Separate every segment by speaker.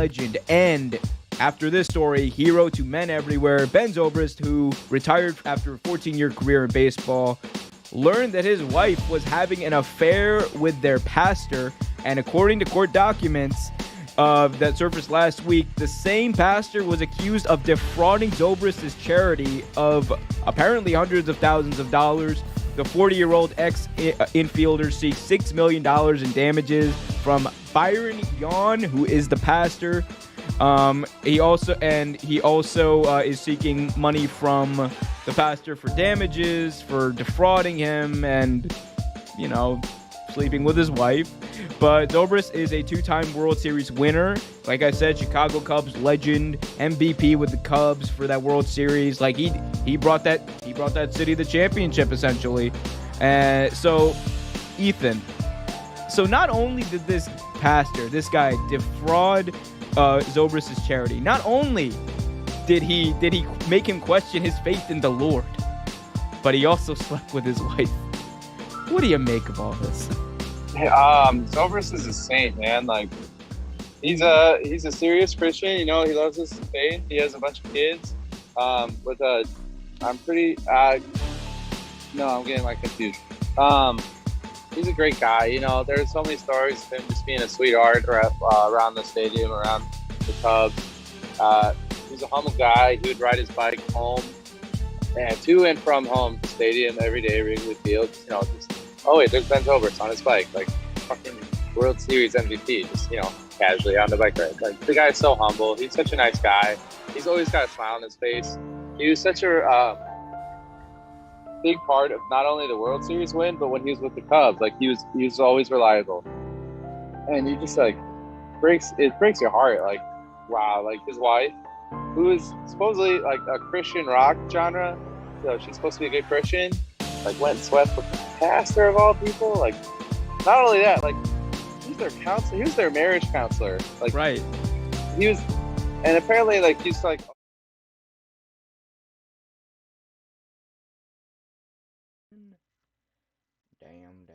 Speaker 1: legend and, after this story, hero to men everywhere, Ben Zobrist, who retired after a 14-year career in baseball, learned that his wife was having an affair with their pastor, and according to court documents that surfaced last week, the same pastor was accused of defrauding Zobrist's charity of apparently hundreds of thousands of dollars. The 40-year-old ex-infielder seeks $6 million in damages from Byron Yon, who is the pastor. He also is seeking money from the pastor for damages for defrauding him and, sleeping with his wife. But Zobrist is a two-time World Series winner. Like I said, Chicago Cubs legend, MVP with the Cubs for that World Series. Like he brought that city the championship essentially. So Ethan, not only did this guy defraud Zobrist's charity, not only did he make him question his faith in the Lord, but he also slept with his wife. What do you make of all this?
Speaker 2: Zobrist is a saint, man. Like, he's a serious Christian. He loves his faith. He has a bunch of kids. I'm getting confused. He's a great guy. There's so many stories of him just being a sweetheart around the stadium, around the Cubs. He's a humble guy. He would ride his bike home and to and from home to stadium every day, Wrigley Field. There's Ben Zobrist on his bike, like fucking World Series MVP, just casually on the bike ride. Like, the guy's so humble. He's such a nice guy. He's always got a smile on his face. He was such a big part of not only the World Series win, but when he was with the Cubs, like he was always reliable. And you just breaks your heart. Like, wow, like his wife, who is supposedly like a Christian rock genre, she's supposed to be a good Christian, like went and slept with the pastor of all people. Like, not only that, like he's their counselor, he was their marriage counselor. Like,
Speaker 1: right.
Speaker 2: He was, and apparently like he's like.
Speaker 1: Damn.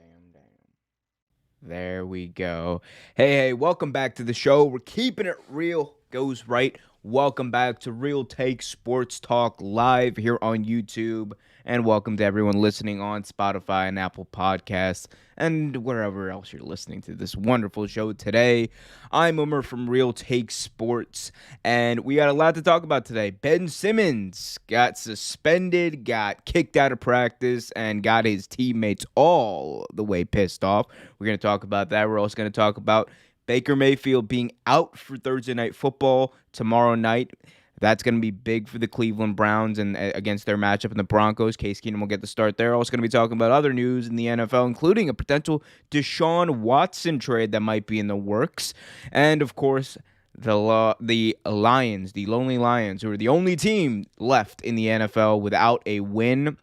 Speaker 1: There we go. Hey, welcome back to the show. We're keeping it real. Goes right. Welcome back to Real Take Sports Talk live here on YouTube. And welcome to everyone listening on Spotify and Apple Podcasts and wherever else you're listening to this wonderful show today. I'm Umar from Real Take Sports, and we got a lot to talk about today. Ben Simmons got suspended, got kicked out of practice, and got his teammates all the way pissed off. We're going to talk about that. We're also going to talk about Baker Mayfield being out for Thursday Night Football tomorrow night. That's going to be big for the Cleveland Browns and against their matchup in the Broncos. Case Keenum will get the start there. Also going to be talking about other news in the NFL, including a potential Deshaun Watson trade that might be in the works. And, of course, the Lions, the Lonely Lions, who are the only team left in the NFL without a win.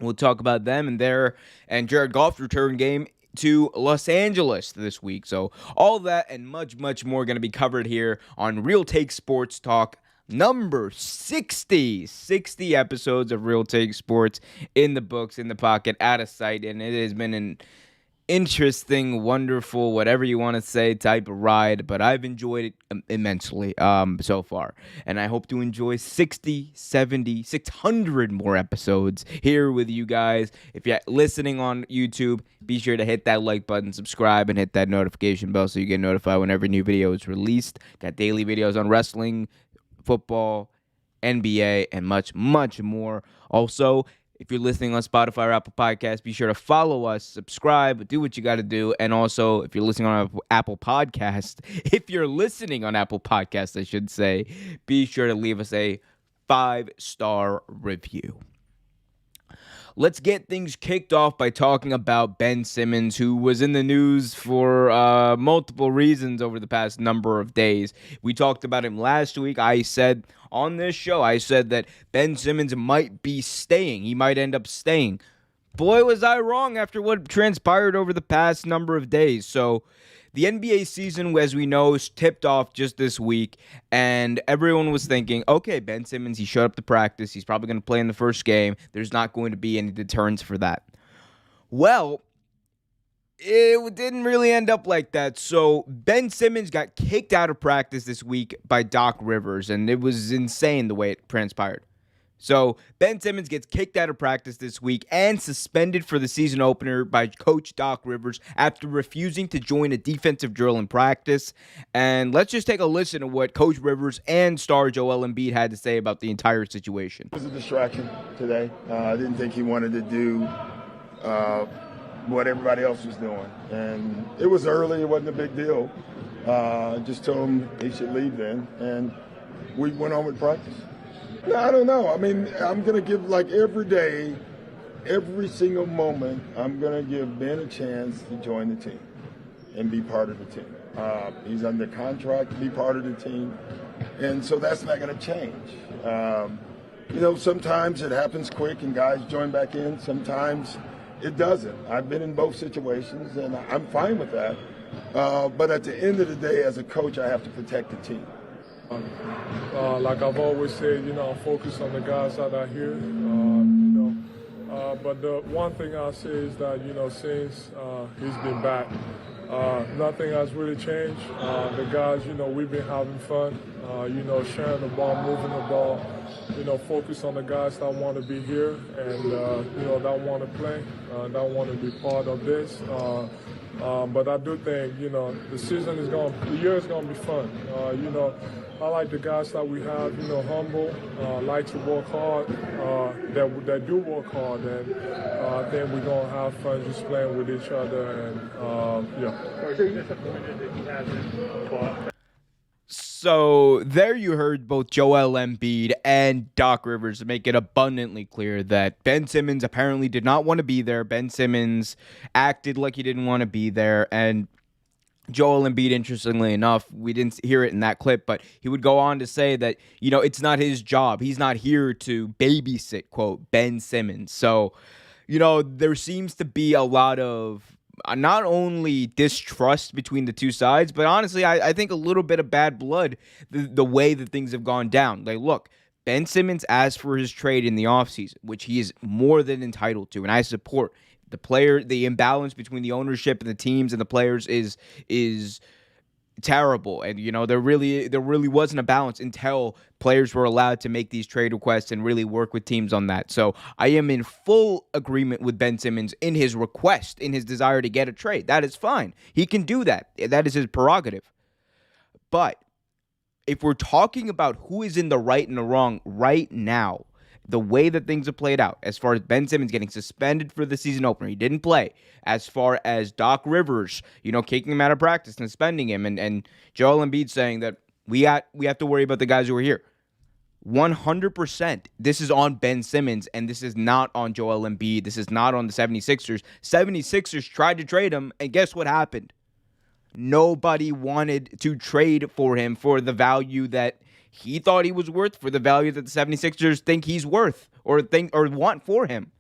Speaker 1: We'll talk about them and Jared Goff's return game to Los Angeles this week. So all that and much, much more going to be covered here on Real Take Sports Talk number 60 episodes of Real Take Sports in the books, in the pocket, out of sight, and it has been an interesting, wonderful, whatever you want to say, type of ride, but I've enjoyed it immensely so far, and I hope to enjoy 60, 70, 600 more episodes here with you guys. If you're listening on YouTube, be sure to hit that like button, subscribe, and hit that notification bell so you get notified whenever a new video is released. Got daily videos on wrestling, football, NBA, and much, much more. Also, if you're listening on Spotify or Apple Podcasts, be sure to follow us, subscribe, do what you got to do. And also, if you're listening on Apple Podcasts, I should say, be sure to leave us a 5-star review. Let's get things kicked off by talking about Ben Simmons, who was in the news for multiple reasons over the past number of days. We talked about him last week. I said on this show, that Ben Simmons might be staying. He might end up staying. Boy, was I wrong after what transpired over the past number of days. So the NBA season, as we know, is tipped off just this week, and everyone was thinking, okay, Ben Simmons, he showed up to practice. He's probably going to play in the first game. There's not going to be any deterrence for that. Well, It didn't really end up like that. So Ben Simmons got kicked out of practice this week by Doc Rivers, and it was insane the way it transpired. So Ben Simmons gets kicked out of practice this week and suspended for the season opener by Coach Doc Rivers after refusing to join a defensive drill in practice. And let's just take a listen to what Coach Rivers and star Joel Embiid had to say about the entire situation.
Speaker 3: It was a distraction today. I didn't think he wanted to do what everybody else was doing. And it was early. It wasn't a big deal. Just told him he should leave then. And we went on with practice. No, I don't know. I mean, I'm going to give, like, every day, every single moment, I'm going to give Ben a chance to join the team and be part of the team. He's under contract to be part of the team. And so that's not going to change. Sometimes it happens quick and guys join back in. Sometimes it doesn't. I've been in both situations, and I'm fine with that. But at the end of the day, as a coach, I have to protect the team.
Speaker 4: Like I've always said, I focus on the guys that are here. But the one thing I'll say is that, since he's been back, nothing has really changed. The guys, we've been having fun, sharing the ball, moving the ball, focus on the guys that want to be here and, that want to play, that want to be part of this. But I do think, the year is going to be fun. I like the guys that we have, humble, like to work hard, that do work hard, and I think we're going to have fun just playing with each other, and
Speaker 1: So there you heard both Joel Embiid and Doc Rivers make it abundantly clear that Ben Simmons apparently did not want to be there. Ben Simmons acted like he didn't want to be there, and Joel Embiid, interestingly enough, we didn't hear it in that clip, but he would go on to say that, it's not his job. He's not here to babysit, quote, Ben Simmons. So, there seems to be a lot of not only distrust between the two sides, but honestly, I think a little bit of bad blood, the way that things have gone down. Like, look, Ben Simmons asked for his trade in the offseason, which he is more than entitled to, and I support. The imbalance between the ownership and the teams and the players is terrible. And, there really wasn't a balance until players were allowed to make these trade requests and really work with teams on that. So I am in full agreement with Ben Simmons in his request, in his desire to get a trade. That is fine. He can do that. That is his prerogative. But if we're talking about who is in the right and the wrong right now, the way that things have played out, as far as Ben Simmons getting suspended for the season opener, he didn't play. As far as Doc Rivers, kicking him out of practice and suspending him, and Joel Embiid saying that we have to worry about the guys who are here. 100%, this is on Ben Simmons, and this is not on Joel Embiid. This is not on the 76ers. 76ers tried to trade him, and guess what happened? Nobody wanted to trade for him for the value that he thought he was worth, for the value that the 76ers think he's worth or want for him.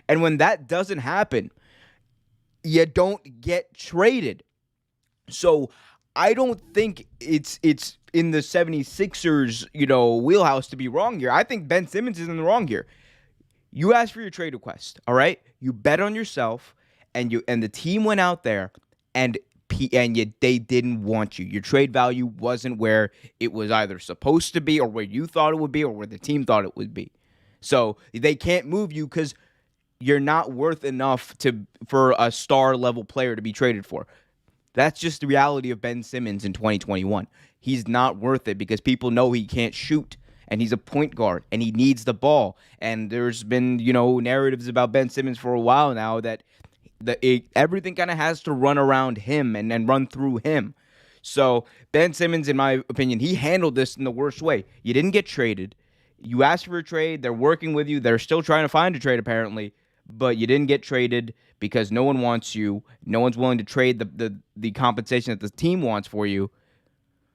Speaker 1: And when that doesn't happen, you don't get traded. So I don't think it's in the 76ers, wheelhouse to be wrong here. I think Ben Simmons is in the wrong here. You asked for your trade request, all right? You bet on yourself, and the team went out there and they didn't want you. Your trade value wasn't where it was either supposed to be or where you thought it would be or where the team thought it would be. So they can't move you because you're not worth enough for a star-level player to be traded for. That's just the reality of Ben Simmons in 2021. He's not worth it because people know he can't shoot, and he's a point guard, and he needs the ball. And there's been, narratives about Ben Simmons for a while now that everything kind of has to run around him and run through him. So Ben Simmons, in my opinion, he handled this in the worst way. You didn't get traded. You asked for a trade. They're working with you. They're still trying to find a trade, apparently. But you didn't get traded because no one wants you. No one's willing to trade the compensation that the team wants for you.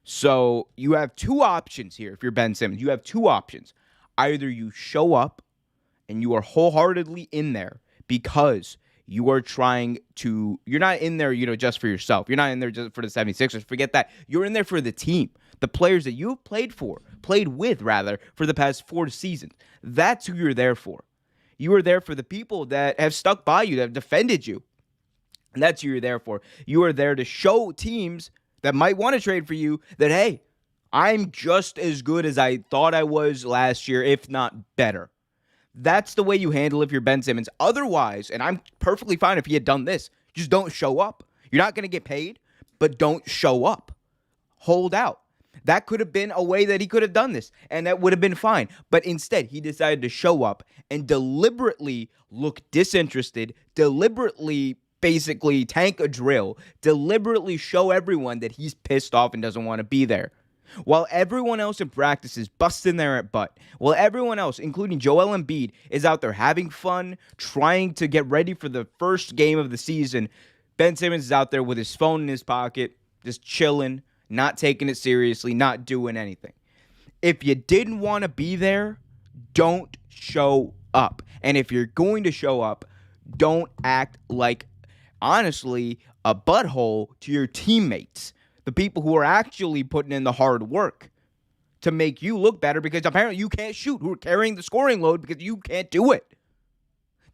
Speaker 1: So you have two options here if you're Ben Simmons. You have two options. Either you show up and you are wholeheartedly in there because you are you're not in there, just for yourself. You're not in there just for the 76ers. Forget that. You're in there for the team, the players that you've played with, for the past 4 seasons. That's who you're there for. You are there for the people that have stuck by you, that have defended you. And that's who you're there for. You are there to show teams that might want to trade for you that, hey, I'm just as good as I thought I was last year, if not better. That's the way you handle if you're Ben Simmons. Otherwise, and I'm perfectly fine if he had done this, just don't show up. You're not going to get paid, but don't show up. Hold out. That could have been a way that he could have done this, and that would have been fine. But instead, he decided to show up and deliberately look disinterested, deliberately basically tank a drill, deliberately show everyone that he's pissed off and doesn't want to be there. While everyone else in practice is busting their butt, while everyone else, including Joel Embiid, is out there having fun, trying to get ready for the first game of the season, Ben Simmons is out there with his phone in his pocket, just chilling, not taking it seriously, not doing anything. If you didn't want to be there, don't show up. And if you're going to show up, don't act like, honestly, a butthole to your teammates. The people who are actually putting in the hard work to make you look better because apparently you can't shoot, who are carrying the scoring load because you can't do it.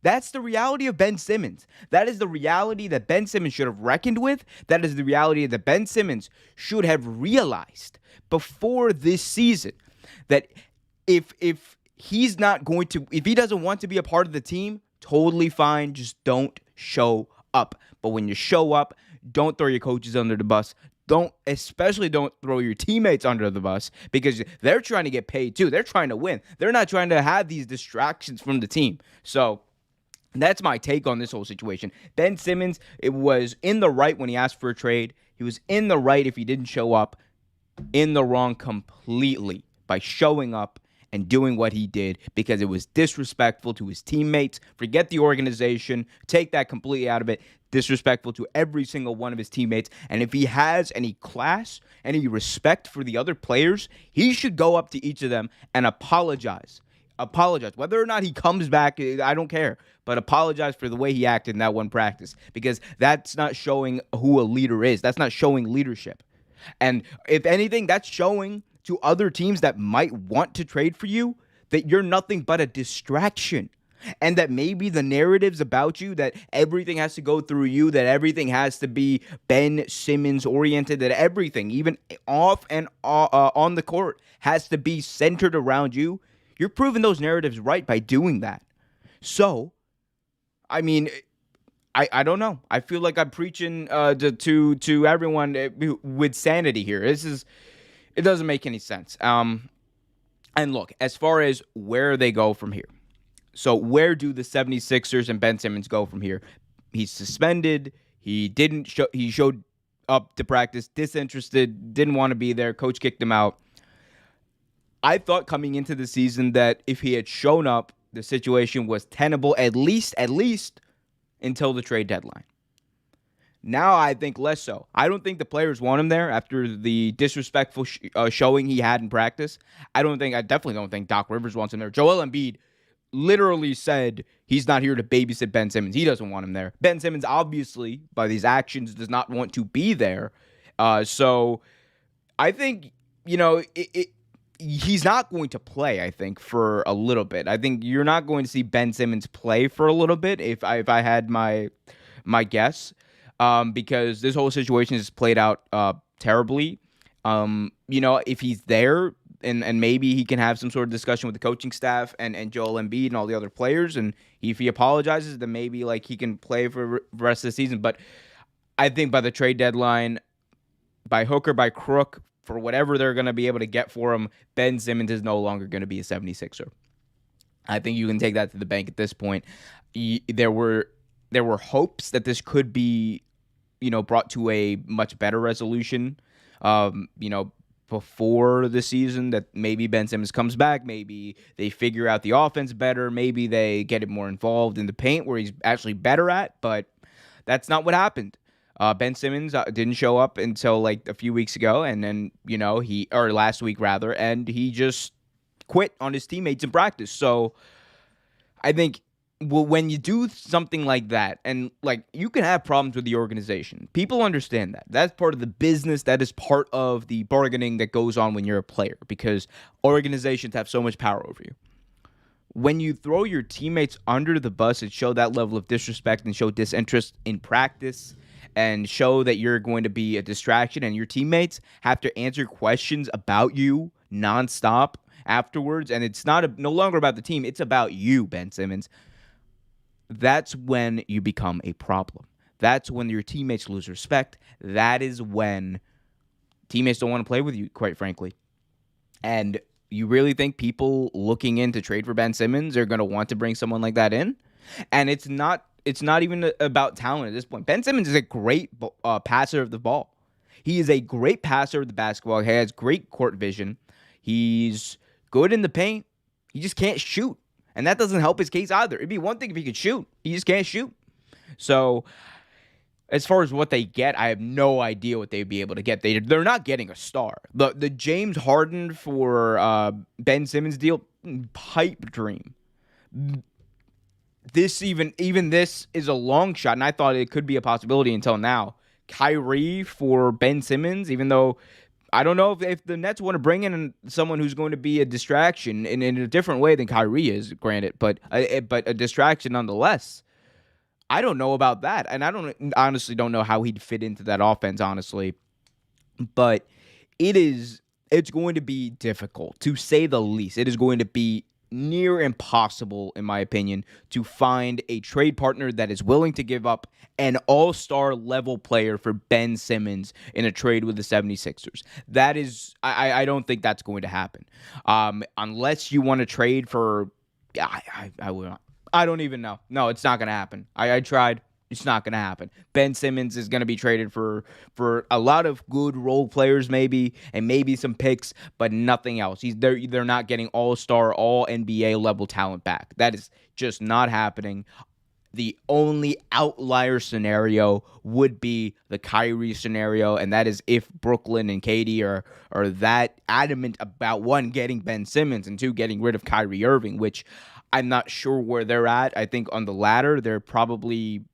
Speaker 1: That's the reality of Ben Simmons. That is the reality that Ben Simmons should have reckoned with. That is the reality that Ben Simmons should have realized before this season. That if he's not going to, if he doesn't want to be a part of the team, totally fine. Just don't show up. But when you show up, don't throw your coaches under the bus. Especially don't throw your teammates under the bus because they're trying to get paid too. They're trying to win. They're not trying to have these distractions from the team. So that's my take on this whole situation. Ben Simmons, it was in the right when he asked for a trade. He was in the right if he didn't show up. In the wrong completely by showing up and doing what he did because it was disrespectful to his teammates. Forget the organization. Take that completely out of it. Disrespectful to every single one of his teammates. And if he has any class, any respect for the other players, he should go up to each of them and apologize. Apologize. Whether or not he comes back, I don't care. But apologize for the way he acted in that one practice because that's not showing who a leader is. That's not showing leadership. And if anything, that's showing to other teams that might want to trade for you that you're nothing but a distraction. And that maybe the narratives about you, that everything has to go through you, that everything has to be Ben Simmons oriented, that everything, even off and on the court, has to be centered around you. You're proving those narratives right by doing that. So, I mean, I don't know. I feel like I'm preaching to everyone with sanity here. It doesn't make any sense. And look, as far as where they go from here. So where do the 76ers and Ben Simmons go from here? He's suspended. He showed up to practice disinterested, didn't want to be there. Coach kicked him out. I thought coming into the season that if he had shown up, the situation was tenable at least until the trade deadline. Now I think less so. I don't think the players want him there after the disrespectful showing he had in practice. I definitely don't think Doc Rivers wants him there. Joel Embiid literally said he's not here to babysit Ben Simmons. He doesn't want him there. Ben Simmons, obviously, by these actions, does not want to be there. So I think, he's not going to play, I think, for a little bit. I think you're not going to see Ben Simmons play for a little bit if I had my guess, because this whole situation has played out terribly. If he's there, and maybe he can have some sort of discussion with the coaching staff and Joel Embiid and all the other players. And if he apologizes, then maybe he can play for the rest of the season. But I think by the trade deadline, by hook or by crook, for whatever they're going to be able to get for him, Ben Simmons is no longer going to be a 76er. I think you can take that to the bank at this point. There were hopes that this could be, brought to a much better resolution. Before the season, that maybe Ben Simmons comes back, maybe they figure out the offense better, maybe they get it more involved in the paint where he's actually better at, but that's not what happened. Ben Simmons didn't show up until a few weeks ago, and then, last week rather, and he just quit on his teammates in practice. So I think when you do something like that, and you can have problems with the organization. People understand that. That's part of the business. That is part of the bargaining that goes on when you're a player, because organizations have so much power over you. when you throw your teammates under the bus and show that level of disrespect and show disinterest in practice and show that you're going to be a distraction and your teammates have to answer questions about you nonstop afterwards, and it's no longer about the team, it's about you, Ben Simmons, that's when you become a problem. That's when your teammates lose respect. That is when teammates don't want to play with you, quite frankly. And you really think people looking in to trade for Ben Simmons are going to want to bring someone like that in? And it's not even about talent at this point. Ben Simmons is a great passer of the ball. He is a great passer of the basketball. He has great court vision. He's good in the paint. He just can't shoot. And that doesn't help his case either. It'd be one thing if he could shoot. He just can't shoot. So as far as what they get, I have no idea what they'd be able to get. They're not getting a star. The James Harden for Ben Simmons deal, pipe dream. This even this is a long shot, and I thought it could be a possibility until now. Kyrie for Ben Simmons, even though I don't know if the Nets want to bring in someone who's going to be a distraction in a different way than Kyrie is, granted, but a distraction nonetheless. I don't know about that, and I honestly don't know how he'd fit into that offense, honestly. But it's going to be difficult, to say the least. It is going to be near impossible, in my opinion, to find a trade partner that is willing to give up an all-star level player for Ben Simmons in a trade with the 76ers. That is, I don't think that's going to happen. Unless you want to trade for, I don't even know. No, it's not going to happen. I tried. It's not going to happen. Ben Simmons is going to be traded for a lot of good role players maybe, and maybe some picks, but nothing else. They're not getting all-star, all-NBA level talent back. That is just not happening. The only outlier scenario would be the Kyrie scenario, and that is if Brooklyn and KD are that adamant about, one, getting Ben Simmons, and two, getting rid of Kyrie Irving, which I'm not sure where they're at. I think on the latter, they're definitely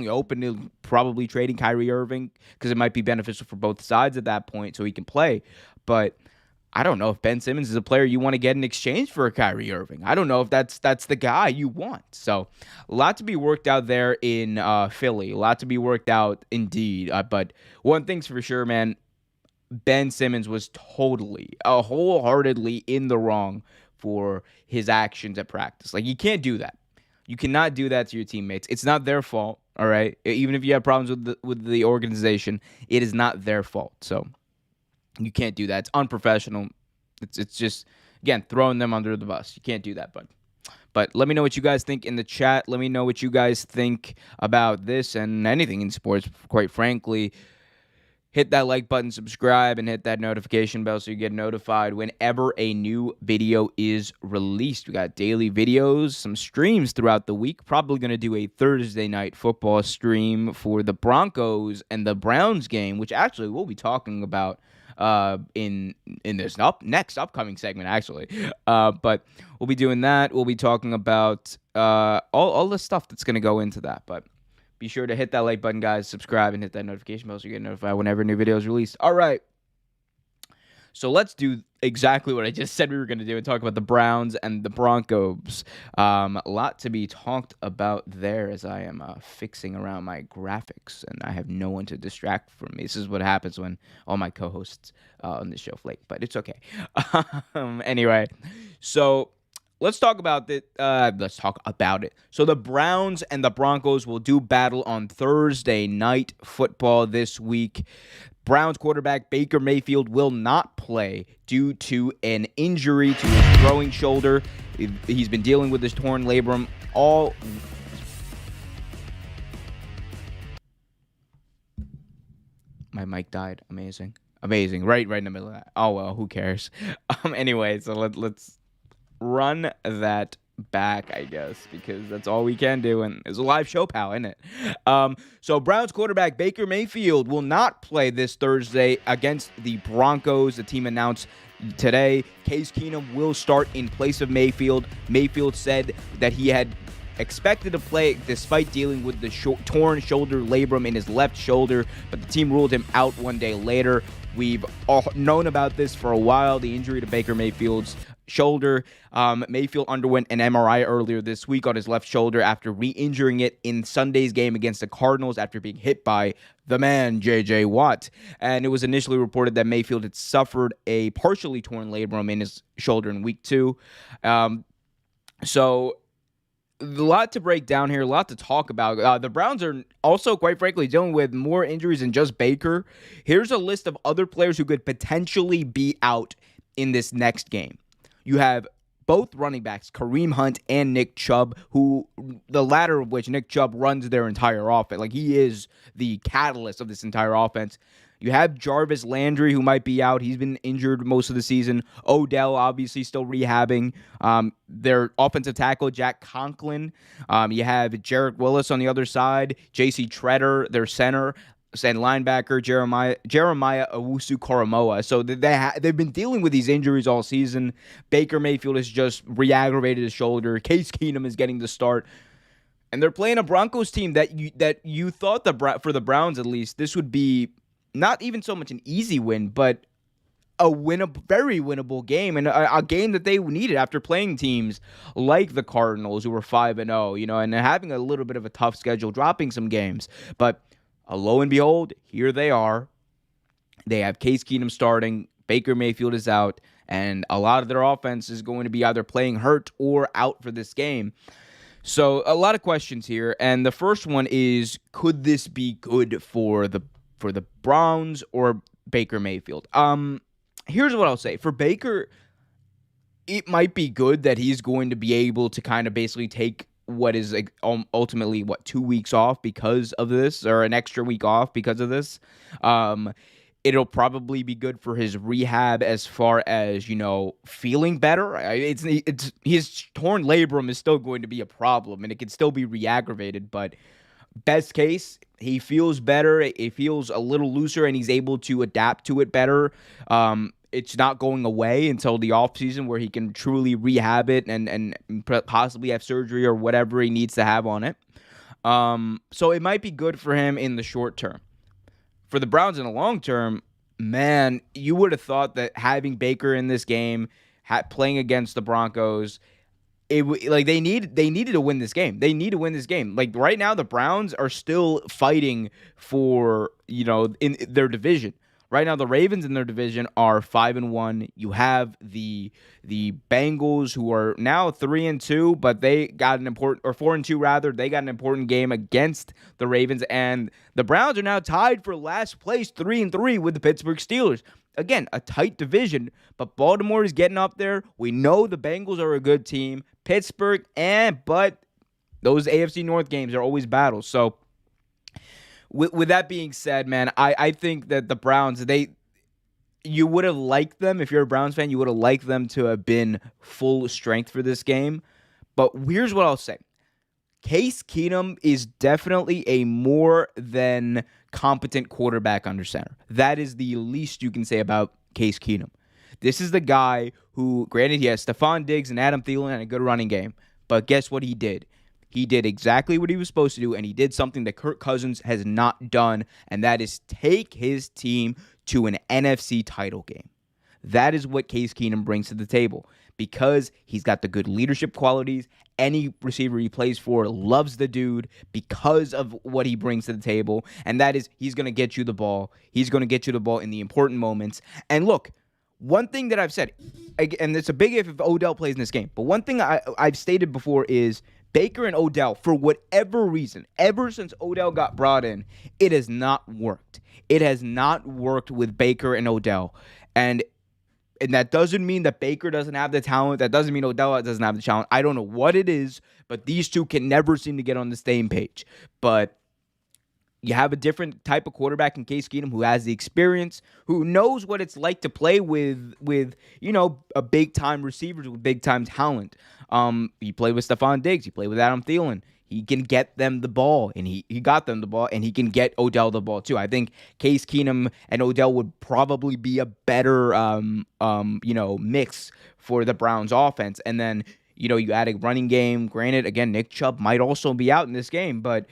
Speaker 1: open to probably trading Kyrie Irving because it might be beneficial for both sides at that point so he can play. But I don't know if Ben Simmons is a player you want to get in exchange for a Kyrie Irving. I don't know if that's the guy you want. So a lot to be worked out there in Philly. A lot to be worked out indeed. But one thing's for sure, man, Ben Simmons was wholeheartedly in the wrong for his actions at practice. Like, you can't do that. You cannot do that to your teammates. It's not their fault, all right? Even if you have problems with the organization, it is not their fault. So you can't do that. It's unprofessional. It's just, again, throwing them under the bus. You can't do that, bud. But let me know what you guys think in the chat. Let me know what you guys think about this and anything in sports, quite frankly. Hit that like button, subscribe, and hit that notification bell so you get notified whenever a new video is released. We got daily videos, some streams throughout the week. Probably going to do a Thursday night football stream for the Broncos and the Browns game, which actually we'll be talking about in this next upcoming segment, actually. But we'll be doing that. We'll be talking about all the stuff that's going to go into that. But be sure to hit that like button, guys, subscribe, and hit that notification bell so you get notified whenever a new video is released. All right. So let's do exactly what I just said we were going to do and talk about the Browns and the Broncos. A lot to be talked about there as I am fixing around my graphics, and I have no one to distract from me. This is what happens when all my co-hosts on this show flake, but it's okay. Anyway, so let's talk about it. So the Browns and the Broncos will do battle on Thursday night football this week. Browns quarterback Baker Mayfield will not play due to an injury to his throwing shoulder. He's been dealing with his torn labrum all. My mic died. Amazing. Right in the middle of that. Oh well, who cares? Anyway, so let's run that back, I guess, because that's all we can do, and it's a live show, pal, isn't it? So Browns quarterback Baker Mayfield will not play this Thursday against the Broncos. The team announced today Case Keenum will start in place of Mayfield. Mayfield said that he had expected to play despite dealing with the torn shoulder labrum in his left shoulder, but the team ruled him out one day later. We've all known about this for a while. The injury to Baker Mayfield's shoulder. Mayfield underwent an MRI earlier this week on his left shoulder after re-injuring it in Sunday's game against the Cardinals after being hit by the man, J.J. Watt. And it was initially reported that Mayfield had suffered a partially torn labrum in his shoulder in week 2. So a lot to break down here, a lot to talk about. The Browns are also, quite frankly, dealing with more injuries than just Baker. Here's a list of other players who could potentially be out in this next game. You have both running backs, Kareem Hunt and Nick Chubb, who the latter of which, Nick Chubb, runs their entire offense. Like, he is the catalyst of this entire offense. You have Jarvis Landry, who might be out. He's been injured most of the season. Odell, obviously, still rehabbing. Their offensive tackle, Jack Conklin. You have Jarrett Willis on the other side. J.C. Treader, their center. And linebacker Jeremiah Owusu-Koramoah. So they've been dealing with these injuries all season. Baker Mayfield has just re-aggravated his shoulder. Case Keenum is getting the start. And they're playing a Broncos team that you thought, for the Browns at least, this would be not even so much an easy win, but very winnable game, and a game that they needed after playing teams like the Cardinals, who were 5-0, and having a little bit of a tough schedule, dropping some games. But lo and behold, here they are. They have Case Keenum starting, Baker Mayfield is out, and a lot of their offense is going to be either playing hurt or out for this game. So a lot of questions here, and the first one is, could this be good for the Browns or Baker Mayfield? Here's what I'll say. For Baker, it might be good that he's going to be able to kind of basically take what is ultimately 2 weeks off because of this, or an extra week off because of this. It'll probably be good for his rehab as far as, feeling better. It's his torn labrum is still going to be a problem, and it can still be re-aggravated, but best case, he feels better, it feels a little looser, and he's able to adapt to it better. It's not going away until the offseason where he can truly rehab it and possibly have surgery or whatever he needs to have on it. So it might be good for him in the short term. For the Browns in the long term, man, you would have thought that having Baker in this game, playing against the Broncos, they needed to win this game. They need to win this game. Like, right now, the Browns are still fighting for, in their division. Right now, the Ravens in their division are 5-1. You have the Bengals, who are now 3-2, but they got an important, or 4-2 rather. They got an important game against the Ravens, and the Browns are now tied for last place, 3-3, with the Pittsburgh Steelers. Again, a tight division, but Baltimore is getting up there. We know the Bengals are a good team. Pittsburgh, but those AFC North games are always battles. So, with that being said, man, I think that the Browns, you would have liked them, if you're a Browns fan, you would have liked them to have been full strength for this game. But here's what I'll say. Case Keenum is definitely a more than competent quarterback under center. That is the least you can say about Case Keenum. This is the guy who, granted, he has Stephon Diggs and Adam Thielen and a good running game, but guess what he did? He did exactly what he was supposed to do, and he did something that Kirk Cousins has not done, and that is take his team to an NFC title game. That is what Case Keenum brings to the table, because he's got the good leadership qualities. Any receiver he plays for loves the dude because of what he brings to the table, and that is he's going to get you the ball. He's going to get you the ball in the important moments. And look, one thing that I've said, and it's a big if Odell plays in this game, but one thing I've stated before is Baker and Odell, for whatever reason, ever since Odell got brought in, it has not worked. It has not worked with Baker and Odell. And that doesn't mean that Baker doesn't have the talent. That doesn't mean Odell doesn't have the talent. I don't know what it is, but these two can never seem to get on the same page. But you have a different type of quarterback in Case Keenum who has the experience, who knows what it's like to play with a big-time receivers with big-time talent. He played with Stephon Diggs. He played with Adam Thielen. He can get them the ball, and he got them the ball, and he can get Odell the ball too. I think Case Keenum and Odell would probably be a better mix for the Browns offense. And then, you add a running game. Granted, again, Nick Chubb might also be out in this game, but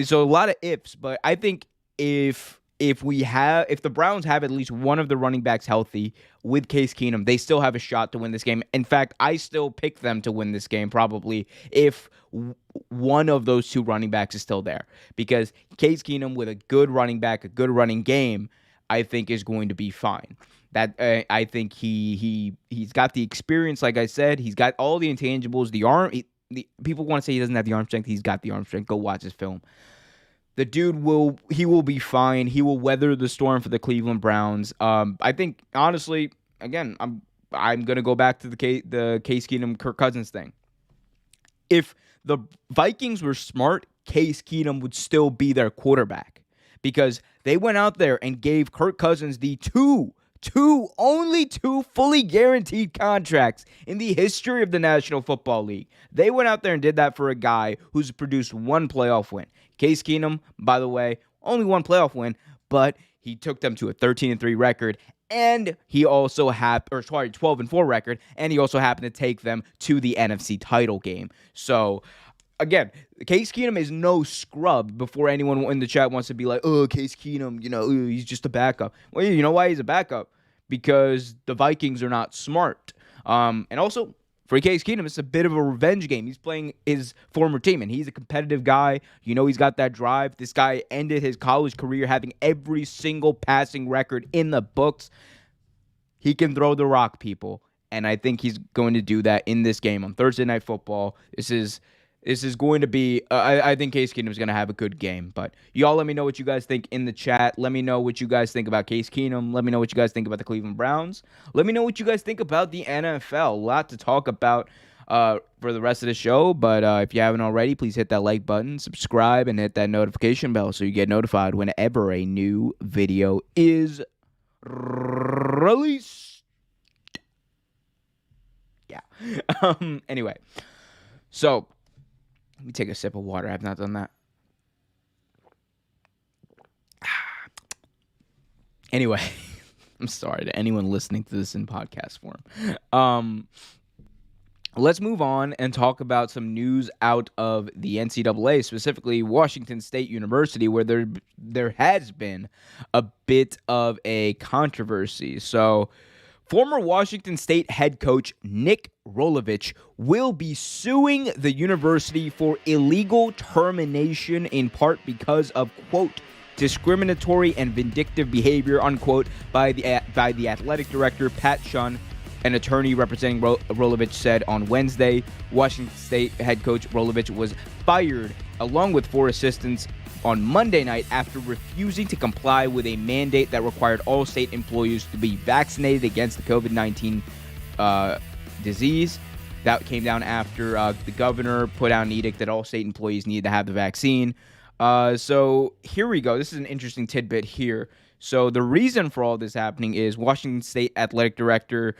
Speaker 1: so a lot of ifs. But I think if if the Browns have at least one of the running backs healthy with Case Keenum, they still have a shot to win this game. In fact, I still pick them to win this game probably if one of those two running backs is still there, because Case Keenum with a good running back, a good running game, I think is going to be fine. That I think he's got the experience, like I said, he's got all the intangibles, the arm. People want to say he doesn't have the arm strength. He's got the arm strength. Go watch his film. The dude will be fine. He will weather the storm for the Cleveland Browns. I think honestly, again, I'm gonna go back to the Case Keenum Kirk Cousins thing. If the Vikings were smart, Case Keenum would still be their quarterback, because they went out there and gave Kirk Cousins the only two fully guaranteed contracts in the history of the National Football League. They went out there and did that for a guy who's produced one playoff win. Case Keenum, by the way, only one playoff win, but he took them to a 13-3 record, and he also 12-4 record, and he also happened to take them to the NFC title game. So, again, Case Keenum is no scrub. Before anyone in the chat wants to be like, oh, Case Keenum, he's just a backup. Well, you know why he's a backup? Because the Vikings are not smart. And also, for Case Keenum, it's a bit of a revenge game. He's playing his former team, and he's a competitive guy. He's got that drive. This guy ended his college career having every single passing record in the books. He can throw the rock, people, and I think he's going to do that in this game on Thursday Night Football. This is going to be, I think Case Keenum is going to have a good game. But y'all let me know what you guys think in the chat. Let me know what you guys think about Case Keenum. Let me know what you guys think about the Cleveland Browns. Let me know what you guys think about the NFL. A lot to talk about for the rest of the show. But if you haven't already, please hit that like button, subscribe, and hit that notification bell so you get notified whenever a new video is released. Yeah. Anyway, so let me take a sip of water. I've not done that. Anyway, I'm sorry to anyone listening to this in podcast form. Let's move on and talk about some news out of the NCAA, specifically Washington State University, where there has been a bit of a controversy. So, former Washington State head coach Nick Rolovich will be suing the university for illegal termination, in part because of, quote, discriminatory and vindictive behavior, unquote, by the athletic director, Pat Shun. An attorney representing Rolovich said on Wednesday. Washington State head coach Rolovich was fired along with 4 assistants on Monday night after refusing to comply with a mandate that required all state employees to be vaccinated against the COVID-19 disease. That came down after the governor put out an edict that all state employees needed to have the vaccine. So here we go. This is an interesting tidbit here. So the reason for all this happening is Washington State Athletic Director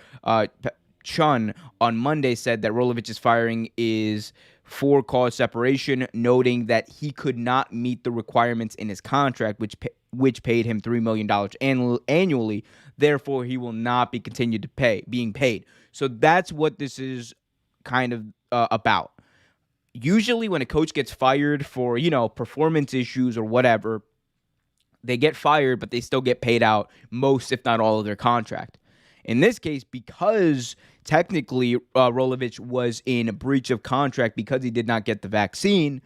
Speaker 1: Chun on Monday said that Rolovich's firing is for cause separation, noting that he could not meet the requirements in his contract, which paid him $3 million annually. Therefore, he will not be continued to being paid. So that's what this is kind of about. Usually, when a coach gets fired for performance issues or whatever, they get fired, but they still get paid out most, if not all, of their contract. In this case, because technically Rolovich was in a breach of contract because he did not get the vaccine,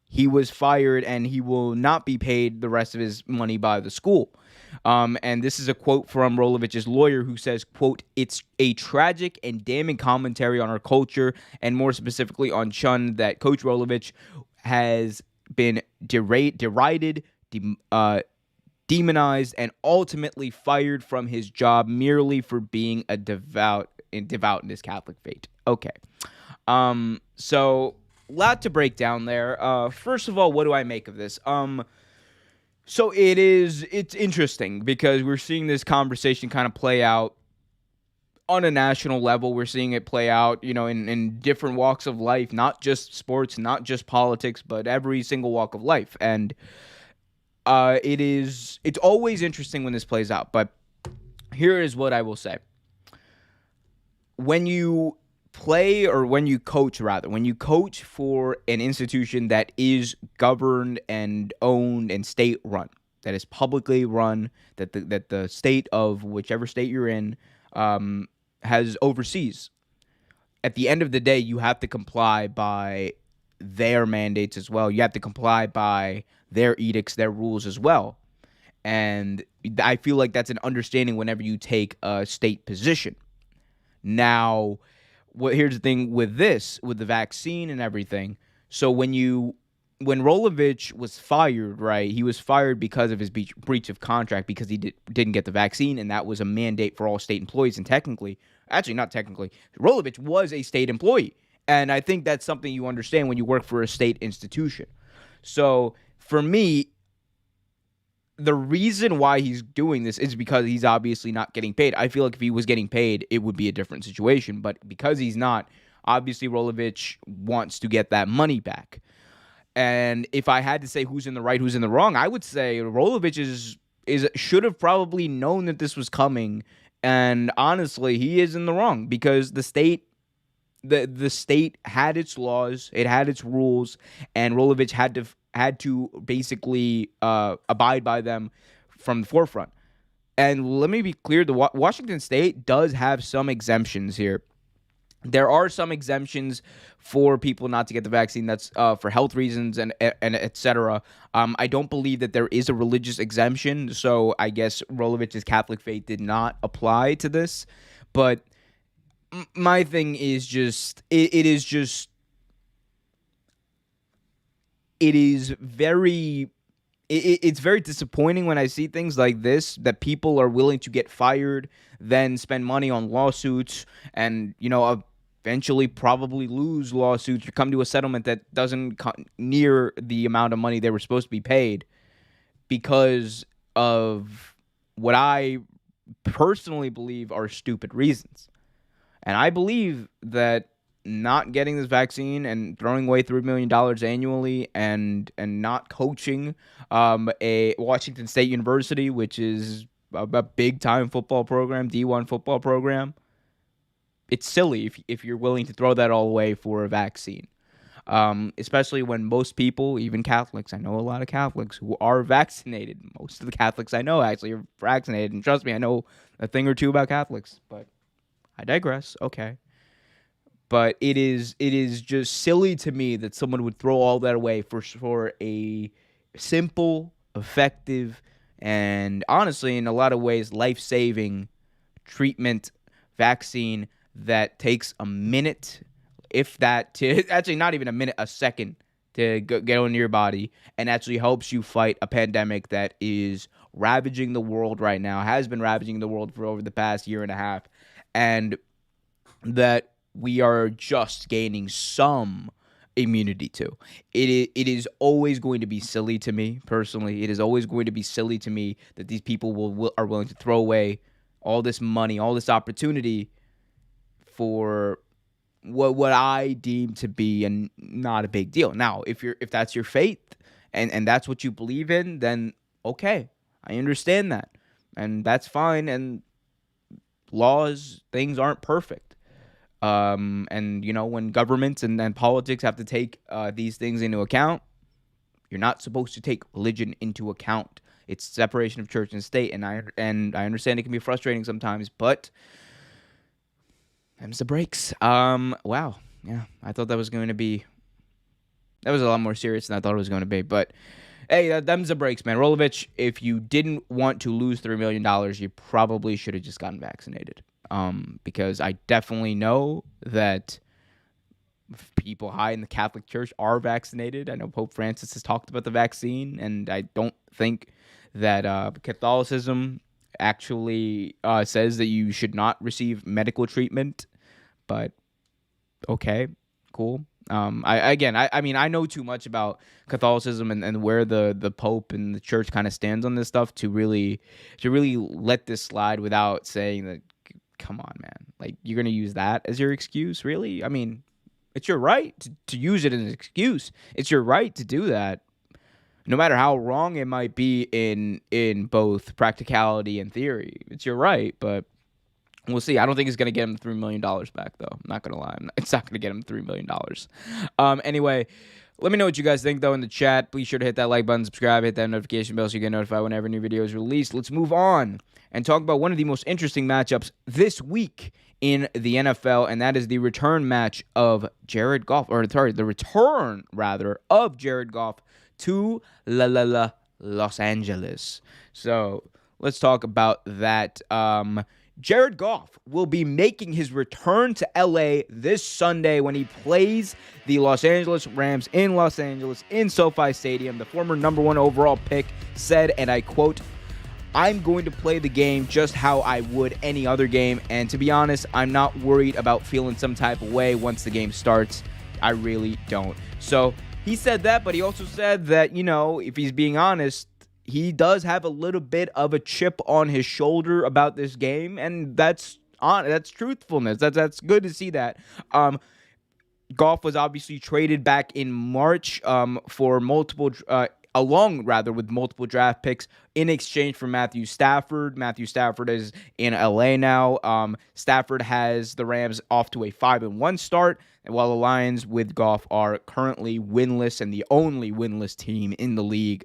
Speaker 1: he was fired and he will not be paid the rest of his money by the school. And this is a quote from Rolovich's lawyer, who says, quote, "It's a tragic and damning commentary on our culture, and more specifically on Chun, that Coach Rolovich has been derided, demonized, and ultimately fired from his job merely for being a devout in his Catholic faith." Okay. So a lot to break down there. First of all, what do I make of this? So it's interesting because we're seeing this conversation kind of play out on a national level. We're seeing it play out, in different walks of life, not just sports, not just politics, but every single walk of life. And it's always interesting when this plays out, but here is what I will say. When you coach for an institution that is governed and owned and state run, that is publicly run, that the state of whichever state you're in has oversees. At the end of the day, you have to comply by their mandates as well. You have to comply by their edicts, their rules as well. And I feel like that's an understanding whenever you take a state position. Now, here's the thing with the vaccine and everything. So when Rolovich was fired, right, he was fired because of his breach of contract because he didn't get the vaccine, and that was a mandate for all state employees. And actually not technically, Rolovich was a state employee. And I think that's something you understand when you work for a state institution. So for me, the reason why he's doing this is because he's obviously not getting paid. I feel like if he was getting paid, it would be a different situation. But because he's not, obviously Rolovich wants to get that money back. And if I had to say who's in the right, who's in the wrong, I would say Rolovich should have probably known that this was coming. And honestly, he is in the wrong because the state had its laws, it had its rules, and Rolovich had to basically abide by them from the forefront. And let me be clear, the Washington State does have some exemptions here. There are some exemptions for people not to get the vaccine. That's for health reasons and et cetera. I don't believe that there is a religious exemption, so I guess Rolovich's Catholic faith did not apply to this. But my thing is just, it is very disappointing when I see things like this, that people are willing to get fired, then spend money on lawsuits, and, eventually probably lose lawsuits or come to a settlement that doesn't come near the amount of money they were supposed to be paid because of what I personally believe are stupid reasons. And I believe that not getting this vaccine and throwing away $3 million annually and not coaching a Washington State University, which is a big-time football program, D1 football program, it's silly if you're willing to throw that all away for a vaccine. Especially when most people, even Catholics, I know a lot of Catholics who are vaccinated. Most of the Catholics I know actually are vaccinated. And trust me, I know a thing or two about Catholics, but I digress. Okay. But it is just silly to me that someone would throw all that away for a simple, effective, and honestly, in a lot of ways, life-saving treatment vaccine that takes a minute, if that, to actually not even a minute, a second to get into your body and actually helps you fight a pandemic that is ravaging the world right now, has been ravaging the world for over the past year and a half, and that we are just gaining some immunity to. It is always going to be silly to me, personally. It is always going to be silly to me that these people are willing to throw away all this money, all this opportunity for what I deem to be not a big deal. Now, if that's your faith and that's what you believe in, then okay, I understand that. And that's fine, and laws, things aren't perfect. And when governments and politics have to take these things into account, you're not supposed to take religion into account. It's separation of church and state, and I understand it can be frustrating sometimes, but them's the breaks. Wow, yeah, I thought that was a lot more serious than I thought it was going to be, but hey, them's the breaks, man. Rolovich, if you didn't want to lose $3 million, you probably should have just gotten vaccinated. Because I definitely know that people high in the Catholic Church are vaccinated. I know Pope Francis has talked about the vaccine, and I don't think that Catholicism actually says that you should not receive medical treatment. But okay, cool. I know too much about Catholicism and where the Pope and the Church kind of stands on this stuff to really let this slide without saying that. Come on, man. Like, you're going to use that as your excuse? Really? I mean, it's your right to use it as an excuse. It's your right to do that, no matter how wrong it might be in both practicality and theory. It's your right, but we'll see. I don't think it's going to get him $3 million back, though. I'm not going to lie. It's not going to get him $3 million. Anyway, Let me know what you guys think, though, in the chat. Be sure to hit that like button, subscribe, hit that notification bell so you get notified whenever a new video is released. Let's move on and talk about one of the most interesting matchups this week in the NFL, and that is the return match of Jared Goff, the return, rather, of Jared Goff to Los Angeles. So let's talk about that. Jared Goff will be making his return to LA this Sunday when he plays the Los Angeles Rams in Los Angeles in SoFi Stadium. The former number 1 overall pick said, and I quote, "I'm going to play the game just how I would any other game, and to be honest, I'm not worried about feeling some type of way once the game starts. I really don't." So he said that, but he also said that, if he's being honest, he does have a little bit of a chip on his shoulder about this game, and that's truthfulness. That's good to see that. Goff was obviously traded back in March for multiple draft picks in exchange for Matthew Stafford. Matthew Stafford is in LA now. Stafford has the Rams off to a 5-1 start, while the Lions with Goff are currently winless and the only winless team in the league.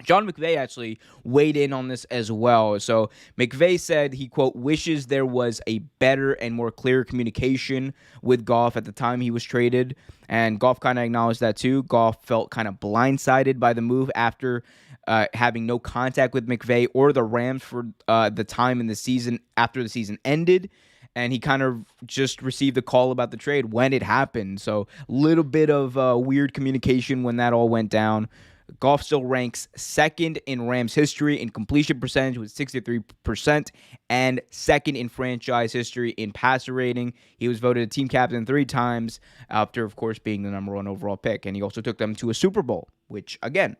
Speaker 1: John McVay actually weighed in on this as well. So McVay said he, quote, wishes there was a better and more clear communication with Goff at the time he was traded. And Goff kind of acknowledged that too. Goff felt kind of blindsided by the move after having no contact with McVay or the Rams for the time in the season after the season ended. And he kind of just received a call about the trade when it happened. So a little bit of weird communication when that all went down. Goff still ranks second in Rams history in completion percentage with 63% and second in franchise history in passer rating. He was voted a team captain 3 times after, of course, being the number 1 overall pick. And he also took them to a Super Bowl, which, again,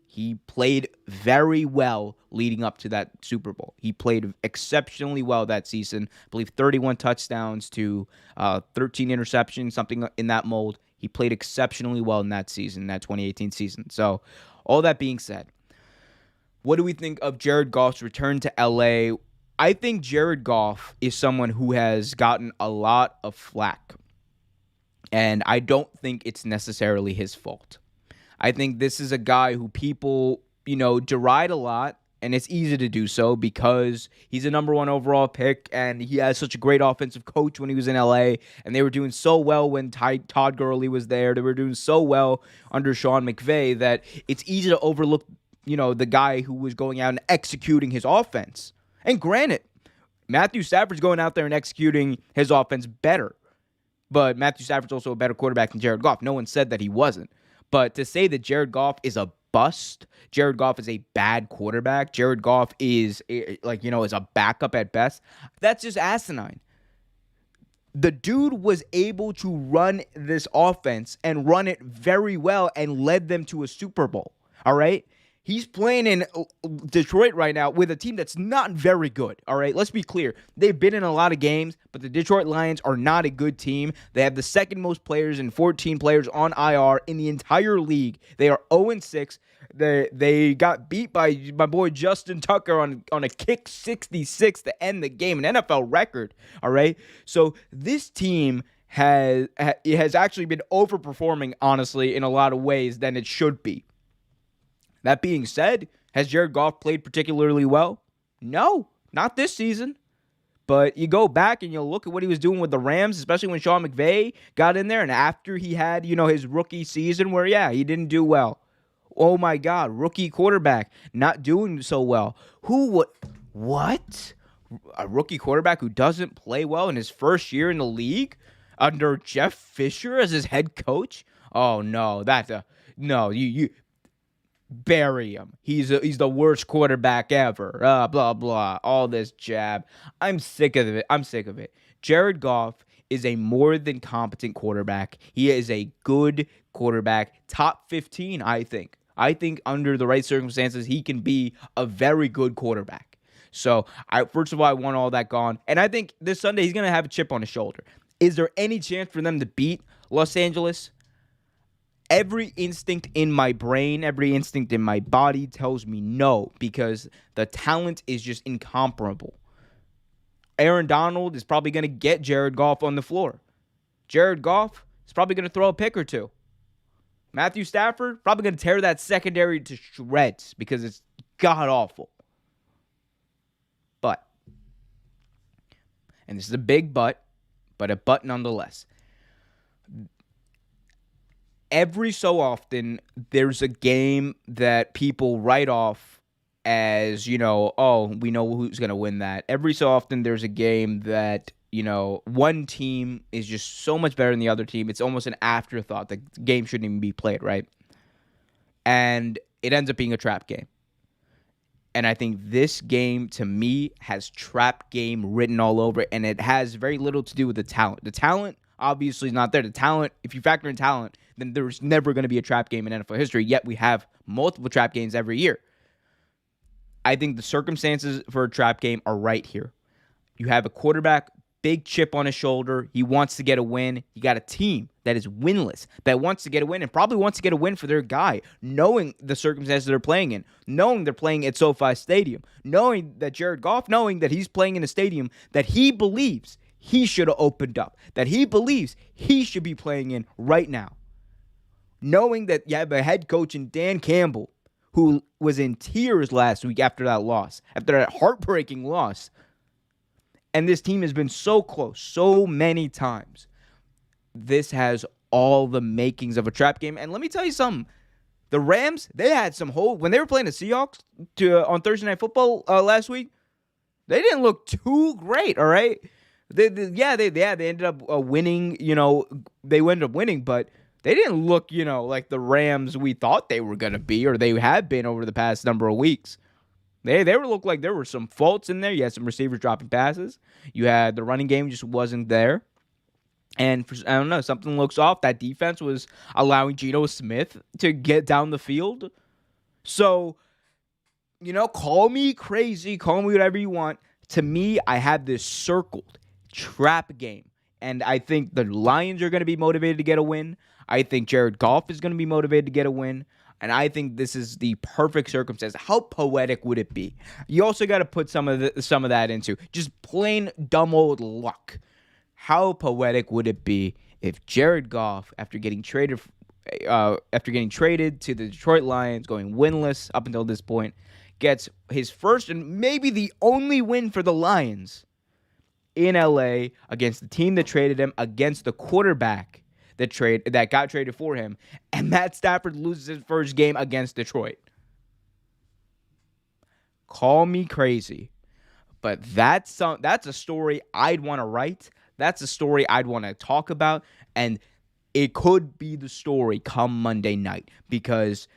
Speaker 1: he played very well leading up to that Super Bowl. He played exceptionally well that season. I believe 31 touchdowns to 13 interceptions, something in that mold. He played exceptionally well in that season, that 2018 season. So, all that being said, what do we think of Jared Goff's return to LA? I think Jared Goff is someone who has gotten a lot of flack, and I don't think it's necessarily his fault. I think this is a guy who people, deride a lot, and it's easy to do so because he's a number 1 overall pick, and he has such a great offensive coach when he was in LA, and they were doing so well when Todd Gurley was there. They were doing so well under Sean McVay that it's easy to overlook, the guy who was going out and executing his offense. And granted, Matthew Stafford's going out there and executing his offense better, but Matthew Stafford's also a better quarterback than Jared Goff. No one said that he wasn't. But to say that Jared Goff is a bust, Jared Goff is a bad quarterback, Jared Goff is is a backup at best, that's just asinine. The dude was able to run this offense and run it very well and led them to a Super Bowl. All right? He's playing in Detroit right now with a team that's not very good, all right? Let's be clear. They've been in a lot of games, but the Detroit Lions are not a good team. They have the second most players and 14 players on IR in the entire league. They are 0-6. They got beat by my boy Justin Tucker on a kick 66 to end the game, an NFL record, all right? So this team has actually been overperforming, honestly, in a lot of ways than it should be. That being said, has Jared Goff played particularly well? No, not this season. But you go back and you look at what he was doing with the Rams, especially when Sean McVay got in there and after he had, his rookie season where, he didn't do well. Oh, my God, rookie quarterback not doing so well. What? A rookie quarterback who doesn't play well in his first year in the league under Jeff Fisher as his head coach? Oh, no, you bury him. He's the worst quarterback ever. Blah, blah, all this jab. I'm sick of it. Jared Goff is a more than competent quarterback. He is a good quarterback. Top 15, I think. I think under the right circumstances, he can be a very good quarterback. So, first of all, I want all that gone. And I think this Sunday, he's going to have a chip on his shoulder. Is there any chance for them to beat Los Angeles? Every instinct in my brain, every instinct in my body tells me no, because the talent is just incomparable. Aaron Donald is probably going to get Jared Goff on the floor. Jared Goff is probably going to throw a pick or two. Matthew Stafford, probably going to tear that secondary to shreds because it's god-awful. But, and this is a big but a but nonetheless. Every so often, there's a game that people write off as, we know who's going to win that. Every so often, there's a game that, one team is just so much better than the other team. It's almost an afterthought. The game shouldn't even be played, right? And it ends up being a trap game. And I think this game, to me, has trap game written all over it, and it has very little to do with the talent. The talent, obviously, is not there. The talent, if you factor in talent, then there's never going to be a trap game in NFL history, yet we have multiple trap games every year. I think the circumstances for a trap game are right here. You have a quarterback, big chip on his shoulder. He wants to get a win. You got a team that is winless, that wants to get a win and probably wants to get a win for their guy, knowing the circumstances they're playing in, knowing they're playing at SoFi Stadium, knowing that Jared Goff, knowing that he's playing in a stadium that he believes he should have opened up, that he believes he should be playing in right now. Knowing that you have a head coach in Dan Campbell who was in tears last week after that loss, after that heartbreaking loss. And this team has been so close so many times. This has all the makings of a trap game. And let me tell you something. The Rams, they had some hope. When they were playing the Seahawks on Thursday Night Football last week, they didn't look too great, all right? They ended up winning, they ended up winning, but they didn't look, like the Rams we thought they were going to be, or they have been over the past number of weeks. They looked like there were some faults in there. You had some receivers dropping passes. You had the running game just wasn't there. And I don't know, something looks off. That defense was allowing Geno Smith to get down the field. So, call me crazy, call me whatever you want. To me, I have this circled trap game. And I think the Lions are going to be motivated to get a win. I think Jared Goff is going to be motivated to get a win. And I think this is the perfect circumstance. How poetic would it be? You also got to put some of that into just plain dumb old luck. How poetic would it be if Jared Goff, after getting traded to the Detroit Lions, going winless up until this point, gets his first and maybe the only win for the Lions in LA against the team that traded him, against the quarterback that got traded for him, and Matt Stafford loses his first game against Detroit. Call me crazy, but that's a story I'd want to write. That's a story I'd want to talk about, and it could be the story come Monday night, because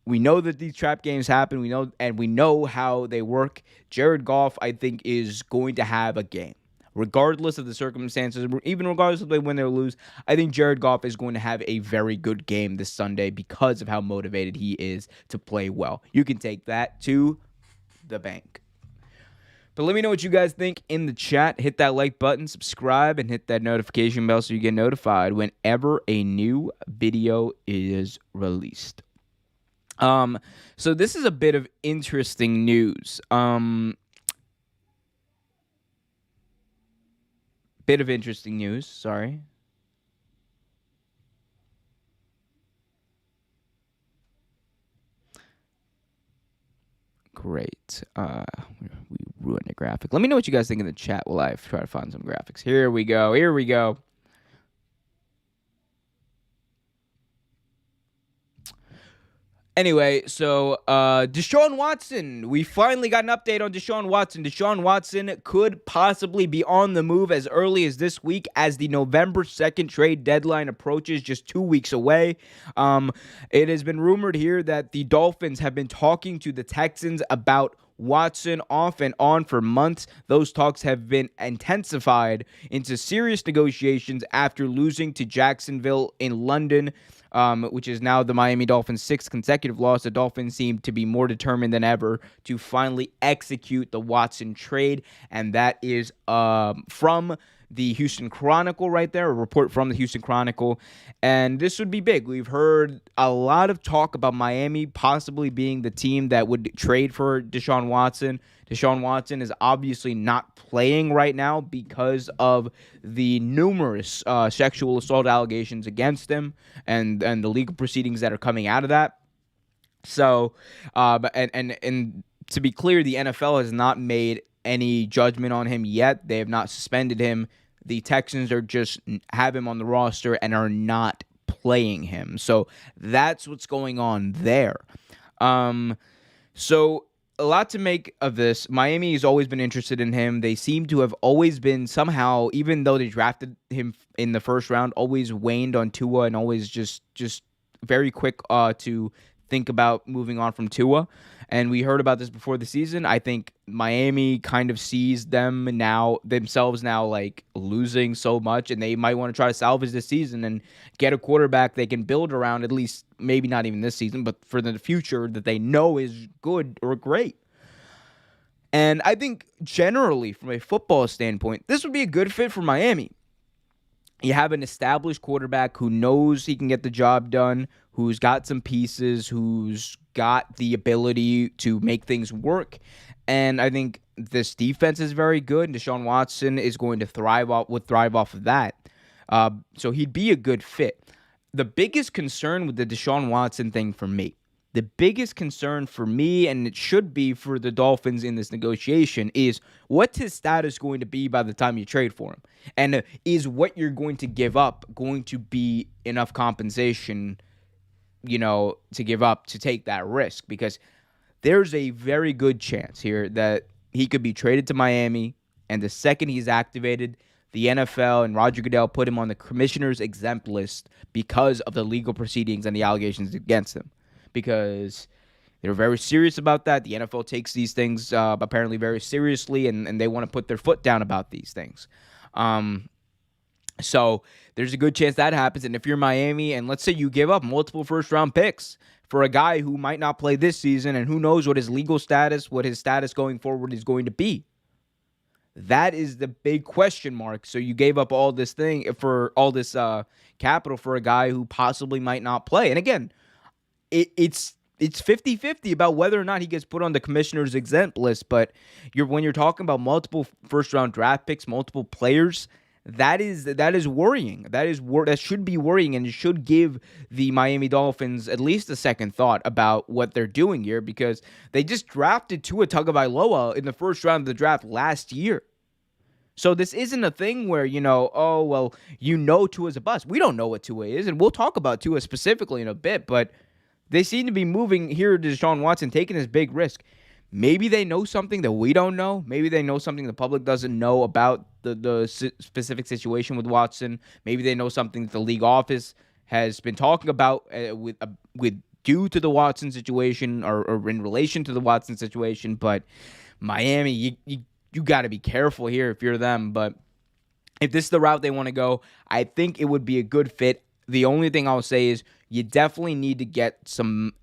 Speaker 1: we know that these trap games happen. We know how they work. Jared Goff, I think, is going to have a game. Regardless of the circumstances, even regardless if they win or lose, I think Jared Goff is going to have a very good game this Sunday because of how motivated he is to play well. You can take that to the bank. But let me know what you guys think in the chat. Hit that like button, subscribe, and hit that notification bell so you get notified whenever a new video is released. So this is a bit of interesting news. Sorry. Great. We ruined a graphic. Let me know what you guys think in the chat while I try to find some graphics. Here we go. Anyway, so Deshaun Watson. We finally got an update on Deshaun Watson. Deshaun Watson could possibly be on the move as early as this week as the November 2nd trade deadline approaches, just 2 weeks away. It has been rumored here that the Dolphins have been talking to the Texans about Watson off and on for months. Those talks have been intensified into serious negotiations after losing to Jacksonville in London, which is now the Miami Dolphins' 6th consecutive loss. The Dolphins seem to be more determined than ever to finally execute the Watson trade, and that is from the Houston Chronicle right there, a report from the Houston Chronicle, and this would be big. We've heard a lot of talk about Miami possibly being the team that would trade for Deshaun Watson. Deshaun Watson is obviously not playing right now because of the numerous sexual assault allegations against him and the legal proceedings that are coming out of that. So, and to be clear, the NFL has not made any judgment on him yet. They have not suspended him. The Texans are just have him on the roster and are not playing him. So that's what's going on there. So a lot to make of this. Miami has always been interested in him. They seem to have always been somehow, even though they drafted him in the first round, always waned on Tua and always just very quick to think about moving on from Tua. And we heard about this before the season. I think Miami kind of sees themselves now like losing so much, and they might want to try to salvage this season and get a quarterback they can build around, at least maybe not even this season, but for the future that they know is good or great. And I think generally from a football standpoint, this would be a good fit for Miami. You have an established quarterback who knows he can get the job done, who's got some pieces, who's got the ability to make things work. And I think this defense is very good. Deshaun Watson is going to thrive off of that. So he'd be a good fit. The biggest concern with the Deshaun Watson thing for me, and it should be for the Dolphins in this negotiation, is what's his status going to be by the time you trade for him? And is what you're going to give up going to be enough compensation, to give up to take that risk? Because there's a very good chance here that he could be traded to Miami, and the second he's activated, the NFL and Roger Goodell put him on the commissioner's exempt list because of the legal proceedings and the allegations against him. Because they're very serious about that. The NFL takes these things apparently very seriously, and they want to put their foot down about these things. So there's a good chance that happens. And if you're Miami, and let's say you give up multiple first-round picks for a guy who might not play this season, and who knows what his legal status, what his status going forward is going to be. That is the big question mark. So you gave up all this capital for a guy who possibly might not play. And again, it's 50-50 about whether or not he gets put on the commissioner's exempt list. But when you're talking about multiple first-round draft picks, multiple players, that is worrying. That should be worrying, and it should give the Miami Dolphins at least a second thought about what they're doing here, because they just drafted Tua Tagovailoa in the first round of the draft last year. So this isn't a thing where, Tua's a bust. We don't know what Tua is, and we'll talk about Tua specifically in a bit, but they seem to be moving here to Deshaun Watson, taking this big risk. Maybe they know something that we don't know. Maybe they know something the public doesn't know about the specific situation with Watson. Maybe they know something that the league office has been talking about with due to the Watson situation or in relation to the Watson situation. But Miami, you got to be careful here if you're them. But if this is the route they want to go, I think it would be a good fit. The only thing I'll say is you definitely need to get some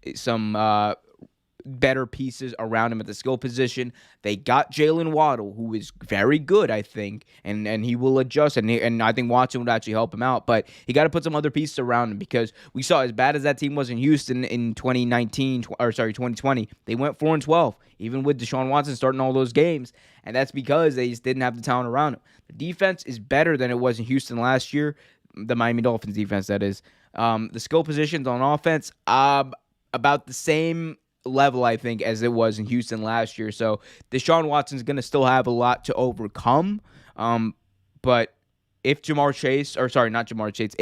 Speaker 1: better pieces around him at the skill position. They got Jalen Waddle, who is very good, I think, and he will adjust, and I think Watson would actually help him out. But you got to put some other pieces around him, because we saw, as bad as that team was in Houston in 2020, they went 4-12, even with Deshaun Watson starting all those games, and that's because they just didn't have the talent around him. The defense is better than it was in Houston last year, the Miami Dolphins defense, that is. The skill positions on offense, about the same level, I think, as it was in Houston last year. So Deshaun Watson's going to still have a lot to overcome. But if if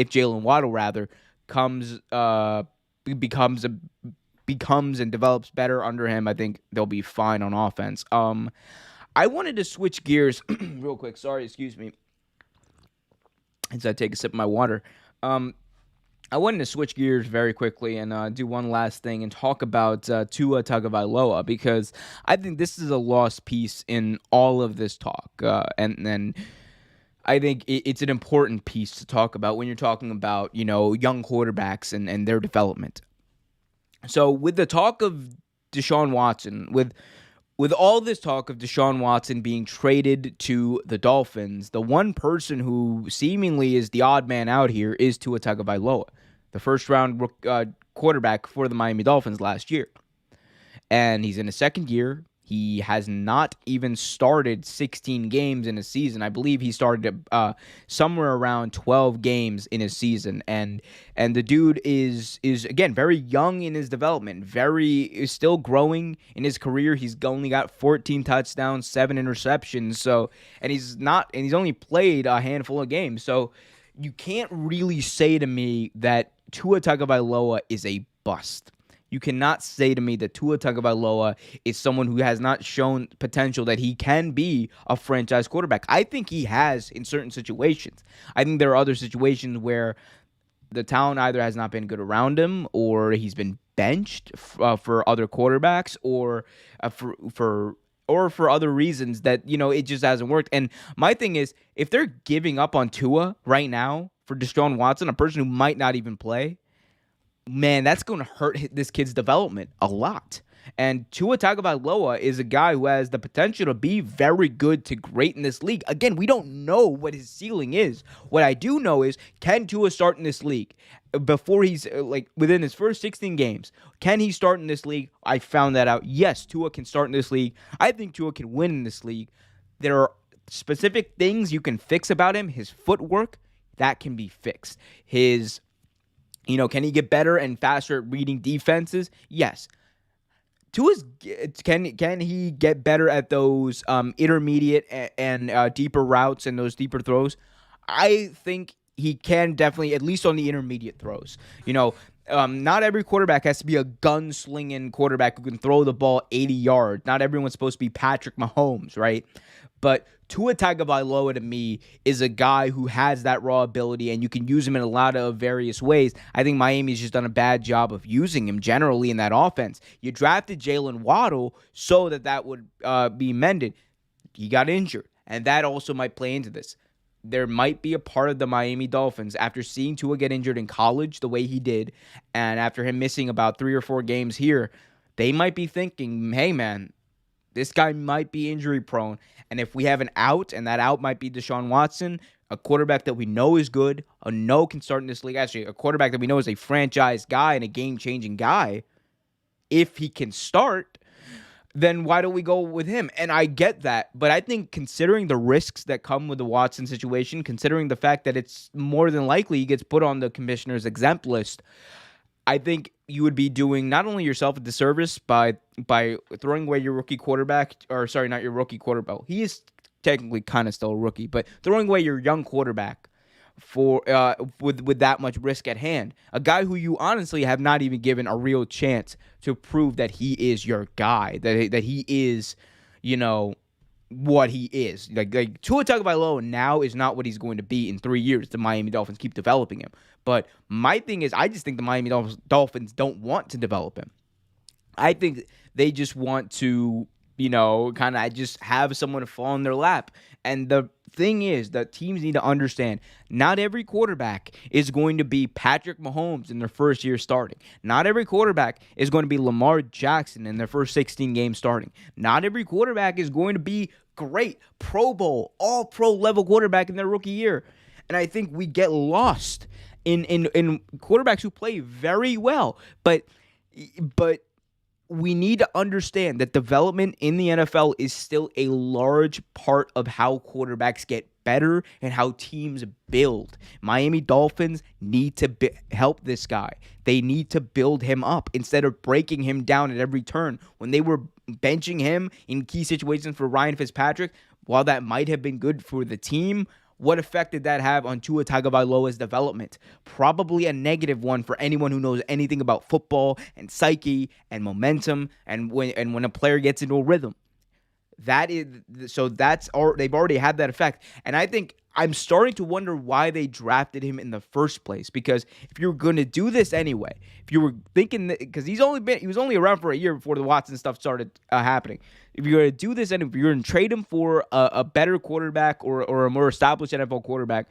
Speaker 1: Jalen Waddle rather becomes and develops better under him, I think they'll be fine on offense. I wanted to switch gears real quick. Sorry, excuse me. As I take a sip of my water. I wanted to switch gears very quickly and do one last thing and talk about Tua Tagovailoa, because I think this is a lost piece in all of this talk. And I think it's an important piece to talk about when you're talking about, young quarterbacks and their development. So with the talk of Deshaun Watson, with with all this talk of Deshaun Watson being traded to the Dolphins, the one person who seemingly is the odd man out here is Tua Tagovailoa, the first-round quarterback for the Miami Dolphins last year. And he's in his second year. He has not even started 16 games in a season. I believe he started somewhere around 12 games in his season. And the dude is again very young in his development, is still growing in his career. He's only got 14 touchdowns, 7 interceptions. So he's only played a handful of games. So you can't really say to me that Tua Tagovailoa is a bust. You cannot say to me that Tua Tagovailoa is someone who has not shown potential that he can be a franchise quarterback. I think he has in certain situations. I think there are other situations where the talent either has not been good around him, or he's been benched for other quarterbacks, or for other reasons that it just hasn't worked. And my thing is, if they're giving up on Tua right now for Deshaun Watson, a person who might not even play, man, that's going to hurt this kid's development a lot. And Tua Tagovailoa is a guy who has the potential to be very good to great in this league. Again, we don't know what his ceiling is. What I do know is, can Tua start in this league before he's within his first 16 games? Can he start in this league? I found that out. Yes, Tua can start in this league. I think Tua can win in this league. There are specific things you can fix about him. His footwork, that can be fixed. Can he get better and faster at reading defenses? Yes. Can he get better at those intermediate and deeper routes and those deeper throws? I think he can definitely, at least on the intermediate throws. Not every quarterback has to be a gunslinging quarterback who can throw the ball 80 yards. Not everyone's supposed to be Patrick Mahomes, right? But Tua Tagovailoa, to me, is a guy who has that raw ability, and you can use him in a lot of various ways. I think Miami's just done a bad job of using him generally in that offense. You drafted Jalen Waddle so that would be mended. He got injured, and that also might play into this. There might be a part of the Miami Dolphins, after seeing Tua get injured in college the way he did, and after him missing about 3 or 4 games here, they might be thinking, hey, man, this guy might be injury prone. And if we have an out, and that out might be Deshaun Watson, a quarterback that we know is good, can start in this league. Actually, a quarterback that we know is a franchise guy and a game-changing guy. If he can start, then why don't we go with him? And I get that. But I think considering the risks that come with the Watson situation, considering the fact that it's more than likely he gets put on the commissioner's exempt list, I think you would be doing not only yourself a disservice by throwing away your rookie quarterback, or sorry, not your rookie quarterback. He is technically kind of still a rookie, but throwing away your young quarterback for with that much risk at hand. A guy who you honestly have not even given a real chance to prove that he is your guy, that he is, what he is. Like Tua Tagovailoa now is not what he's going to be in 3 years. The Miami Dolphins keep developing him. But my thing is, I just think the Miami Dolphins don't want to develop him. I think they just want to, kind of just have someone fall in their lap. And the thing is that teams need to understand, not every quarterback is going to be Patrick Mahomes in their first year starting. Not every quarterback is going to be Lamar Jackson in their first 16 games starting. Not every quarterback is going to be great, Pro Bowl, all pro level quarterback in their rookie year. And I think we get lost in quarterbacks who play very well. But we need to understand that development in the NFL is still a large part of how quarterbacks get better and how teams build. Miami Dolphins need to help this guy. They need to build him up instead of breaking him down at every turn. When they were benching him in key situations for Ryan Fitzpatrick, while that might have been good for the team, what effect did that have on Tua Tagovailoa's development? Probably a negative one for anyone who knows anything about football and psyche and momentum and when a player gets into a rhythm. They've already had that effect. And I think I'm starting to wonder why they drafted him in the first place. Because if you're going to do this anyway, if you were thinking that, because he was only around for a year before the Watson stuff started happening. If you're going to do this, and if you're going to trade him for a better quarterback or a more established NFL quarterback,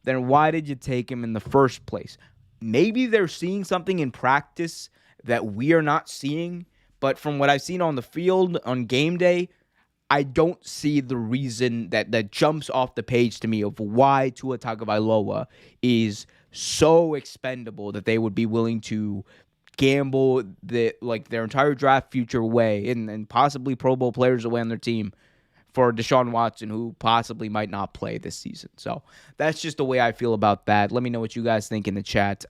Speaker 1: then why did you take him in the first place? Maybe they're seeing something in practice that we are not seeing. But from what I've seen on the field on game day, I don't see the reason that jumps off the page to me of why Tua Tagovailoa is so expendable that they would be willing to gamble their entire draft future away and possibly Pro Bowl players away on their team for Deshaun Watson, who possibly might not play this season. So that's just the way I feel about that. Let me know what you guys think in the chat.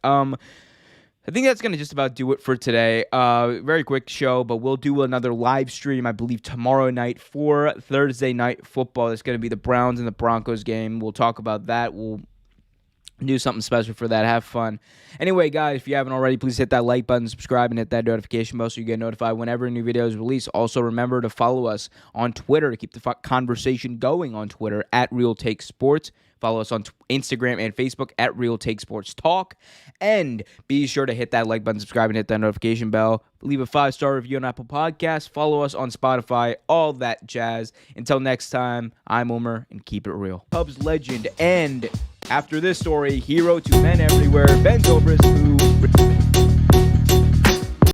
Speaker 1: I think that's going to just about do it for today. Very quick show, but we'll do another live stream, I believe, tomorrow night for Thursday Night Football. It's going to be the Browns and the Broncos game. We'll talk about that. We'll do something special for that. Have fun. Anyway, guys, if you haven't already, please hit that like button, subscribe, and hit that notification bell so you get notified whenever a new video is released. Also, remember to follow us on Twitter to keep the conversation going on Twitter at Real Take Sports. Follow us on Instagram and Facebook at Real Take Sports Talk. And be sure to hit that like button, subscribe, and hit that notification bell. Leave a 5-star review on Apple Podcasts. Follow us on Spotify, all that jazz. Until next time, I'm Omer, and keep it real. Cubs legend and, after this story, hero to men everywhere, bends over his food.